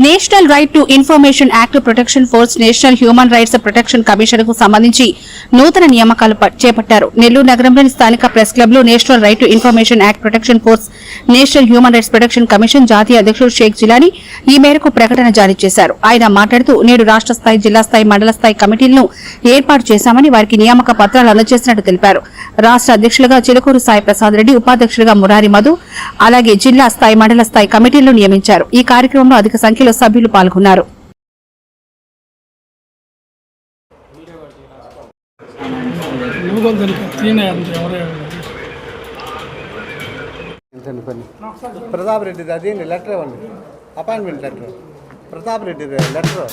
National right to information act protection force national human rights protection commission కు సంబంధించి నూతన నియామకాలు చేపట్టారు. నెల్లూరు నగరంలోని స్థానిక ప్రెస్ క్లబ్ లో national right to information act protection force national human rights protection commission జాతీయ అధ్యకుడు షేక్ జిలానీ ఈ మేరకు ప్రకటన జారీ చేశారు. ఆయన మాట్లాడుతూ నేడు రాష్ట్ర స్థాయి, జిల్లా స్థాయి, మండల స్థాయి కమిటీలను ఏర్పాటు చేశామని వారికి నియామక పత్రాలు అందజేసినట్టు తెలిపారు. రాష్ట్ర అధ్యక్షులుగా చిలుకూరు సాయి ప్రసాద్ రెడ్డి, ఉపాధ్యక్షులుగా మురారి మధు, అలాగే జిల్లా స్థాయి, మండల స్థాయి కమిటీలను నియమించారు. ఈ కార్యక్రమంలో అధిక సంఖ్యలో సభ్యులు పాల్గొన్నారు. ప్రతాప్ రెడ్డి అది లెటర్ ఇవ్వండి, appointment letter. Pratap Reddy letter.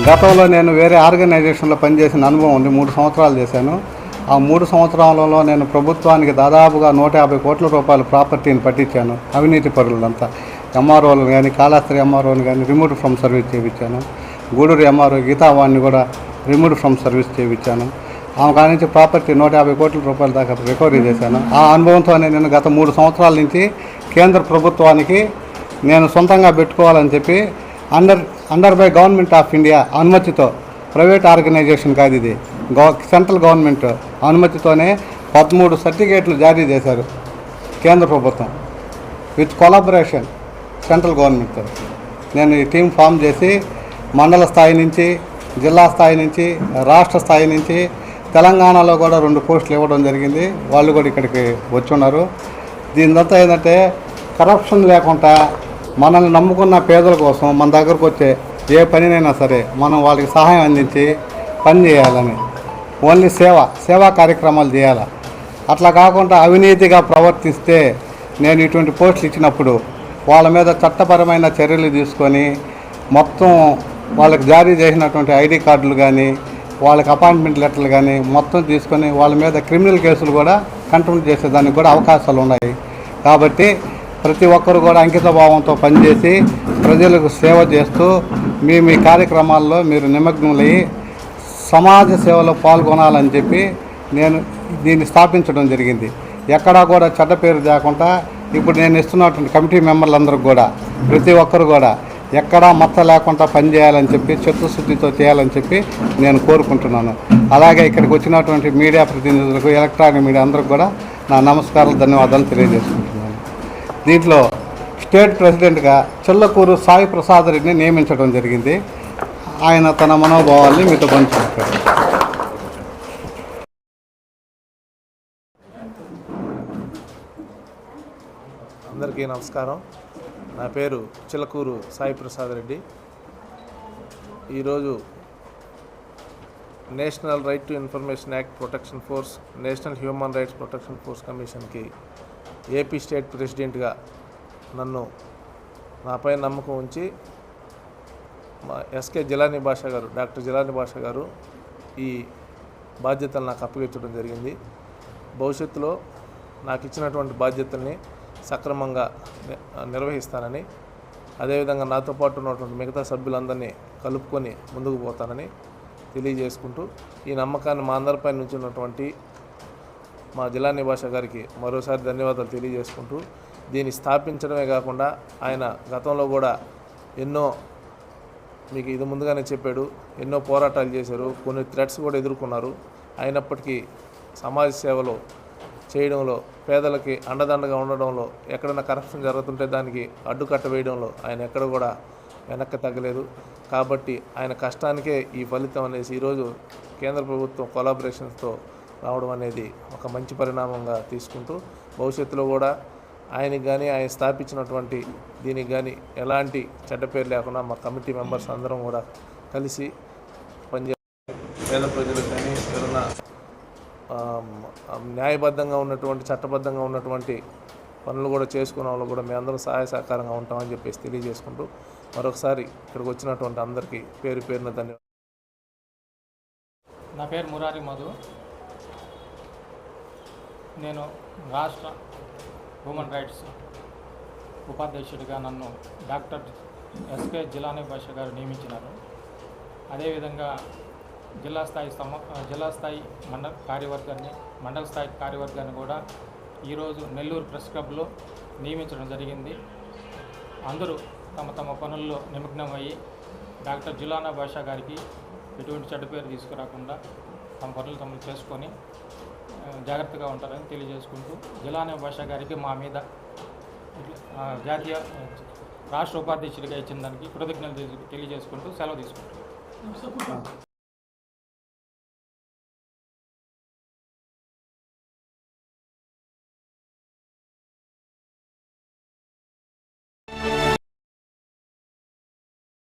గతంలో నేను వేరే ఆర్గనైజేషన్లో పనిచేసిన అనుభవం ఉంది. 3 సంవత్సరాలు చేశాను. ఆ 3 సంవత్సరాలలో నేను ప్రభుత్వానికి దాదాపుగా 150 కోట్ల రూపాయల ప్రాపర్టీని పట్టించాను. అవినీతి పరులంతా ఎంఆర్ఓలను కానీ, కాళాస్త్రి ఎంఆర్ఓని కానీ రిమూవ్ ఫ్రమ్ సర్వీస్ చేయించాను. గూడూరు ఎంఆర్ఓ గీతావాణ్ణి కూడా రిమూవ్ ఫ్రమ్ సర్వీస్ చేయించాను. ఆమె కాడి నుంచి ప్రాపర్టీ 150 కోట్ల రూపాయల దాకా రికవరీ చేశాను. ఆ అనుభవంతోనే నేను గత 3 సంవత్సరాల నుంచి కేంద్ర ప్రభుత్వానికి నేను సొంతంగా పెట్టుకోవాలని చెప్పి under by government of India అనుమతితో, ప్రైవేట్ ఆర్గనైజేషన్ కాదు ఇది, సెంట్రల్ గవర్నమెంట్ అనుమతితోనే 13 సర్టిఫికేట్లు జారీ చేశారు కేంద్ర ప్రభుత్వం విత్ కొలాబరేషన్ సెంట్రల్ గవర్నమెంట్తో. నేను ఈ టీం ఫామ్ చేసి మండల స్థాయి నుంచి, జిల్లా స్థాయి నుంచి, రాష్ట్ర స్థాయి నుంచి, తెలంగాణలో కూడా 2 పోస్టులు ఇవ్వడం జరిగింది. వాళ్ళు కూడా ఇక్కడికి వచ్చి ఉన్నారు. దీనిదంతా ఏంటంటే కరప్షన్ లేకుండా మనల్ని నమ్ముకున్న పేదల కోసం మన దగ్గరకు వచ్చే ఏ పనినైనా సరే మనం వాళ్ళకి సహాయం అందించి పని చేయాలని, ఓన్లీ సేవా కార్యక్రమాలు చేయాలి. అట్లా కాకుండా అవినీతిగా ప్రవర్తిస్తే నేను ఇటువంటి పోస్టులు ఇచ్చినప్పుడు వాళ్ళ మీద చట్టపరమైన చర్యలు తీసుకొని మొత్తం వాళ్ళకి జారీ చేసినటువంటి ఐడి కార్డులు కానీ, వాళ్ళకి అపాయింట్మెంట్ లెటర్లు కానీ మొత్తం తీసుకొని వాళ్ళ మీద క్రిమినల్ కేసులు కూడా కంట్రోల్ చేసేదానికి కూడా అవకాశాలు ఉన్నాయి. కాబట్టి ప్రతి ఒక్కరు కూడా అంకిత భావంతో పనిచేసి ప్రజలకు సేవ చేస్తూ మీ కార్యక్రమాల్లో మీరు నిమగ్నమయ్యి సమాజ సేవలో పాల్గొనాలని చెప్పి నేను దీన్ని స్థాపించడం జరిగింది. ఎక్కడా కూడా చెడ్డ పేరు లేకుండా ఇప్పుడు నేను ఇస్తున్నటువంటి కమిటీ మెంబర్లందరూ కూడా ప్రతి ఒక్కరు కూడా ఎక్కడా మచ్చ లేకుండా పనిచేయాలని చెప్పి, చిత్తశుద్ధితో చేయాలని చెప్పి నేను కోరుకుంటున్నాను. అలాగే ఇక్కడికి వచ్చినటువంటి మీడియా ప్రతినిధులకు, ఎలక్ట్రానిక్ మీడియా అందరికి కూడా నా నమస్కారాలు, ధన్యవాదాలు తెలియజేసుకుంటున్నాను. దీంట్లో స్టేట్ ప్రెసిడెంట్గా చిల్లకూరు సాయి ప్రసాద్ రెడ్డిని నియమించడం జరిగింది. ఆయన తన మనోభావాల్ని మీతో పంచుకుంటారు. అందరికీ నమస్కారం. నా పేరు చిల్లకూరు సాయి ప్రసాద్ రెడ్డి. ఈరోజు national right to information act protection force, national human rights protection force కమిషన్కి ఏపీ స్టేట్ ప్రెసిడెంట్గా నాపై నమ్మకం ఉంచి ఎస్కే జిలానీ భాషా గారు, డాక్టర్ జిలానీ భాషా గారు ఈ బాధ్యతలు నాకు అప్పగించడం జరిగింది. భవిష్యత్తులో నాకు ఇచ్చినటువంటి బాధ్యతల్ని సక్రమంగా నిర్వహిస్తానని, అదేవిధంగా నాతో పాటు ఉన్నటువంటి మిగతా సభ్యులందరినీ కలుపుకొని ముందుకు పోతానని తెలియజేసుకుంటూ, ఈ నమ్మకాన్ని మా అందరిపై నుంచి ఉన్నటువంటి మా జిలానీ భాషా గారికి మరోసారి ధన్యవాదాలు తెలియజేసుకుంటూ, దీన్ని స్థాపించడమే కాకుండా ఆయన గతంలో కూడా ఎన్నో, మీకు ఇది ముందుగానే చెప్పాడు, ఎన్నో పోరాటాలు చేశారు, కొన్ని థ్రెట్స్ కూడా ఎదుర్కొన్నారు. అయినప్పటికీ సమాజ సేవలో చేయడంలో, పేదలకి అండదండగా ఉండడంలో, ఎక్కడైనా కరప్షన్ జరుగుతుంటే దానికి అడ్డుకట్ట వేయడంలో ఆయన ఎక్కడ కూడా వెనక్కి తగ్గలేదు. కాబట్టి ఆయన కష్టానికే ఈ ఫలితం అనేసి ఈరోజు కేంద్ర ప్రభుత్వం కొలాబరేషన్స్తో రావడం అనేది ఒక మంచి పరిణామంగా తీసుకుంటూ, భవిష్యత్తులో కూడా ఆయనకి కానీ, ఆయన స్థాపించినటువంటి దీనికి కానీ ఎలాంటి చెడ్డ పేరు లేకుండా మా కమిటీ మెంబర్స్ అందరం కూడా కలిసి పనిచేయాలి. పేద ప్రజలకు కానీ ఏదైనా న్యాయబద్ధంగా ఉన్నటువంటి, చట్టబద్ధంగా ఉన్నటువంటి పనులు కూడా చేసుకునే వాళ్ళు కూడా మేము అందరం సహాయ సహకారంగా ఉంటామని చెప్పేసి తెలియజేసుకుంటూ, మరొకసారి ఇక్కడికి వచ్చినటువంటి అందరికీ పేరు పేరున ధన్యవాదాలు. నా పేరు మురారి మధు. నేను రాష్ట్ర హ్యూమన్ రైట్స్ ఉపాధ్యక్షుడిగా నన్ను డాక్టర్ ఎస్కే జిలానీ భాష గారు నియమించినారు. అదేవిధంగా జిల్లా స్థాయి మండల స్థాయి కార్యవర్గాన్ని కూడా ఈరోజు నెల్లూరు ప్రెస్ క్లబ్లో నియమించడం జరిగింది. అందరూ తమ తమ పనుల్లో నిమగ్నమయ్యి డాక్టర్ జిలానా భాష గారికి ఎటువంటి చెడ్డ పేరు తీసుకురాకుండా తమ పనులు తమలు చేసుకొని జాగ్రత్తగా ఉంటారని తెలియజేసుకుంటూ జిలానా భాష గారికి మా మీద రాష్ట్ర ఉపాధ్యక్షుడిగా ఇచ్చిన దానికి కృతజ్ఞతలు తెలియజేసుకుంటూ సెలవు తీసుకుంటాం.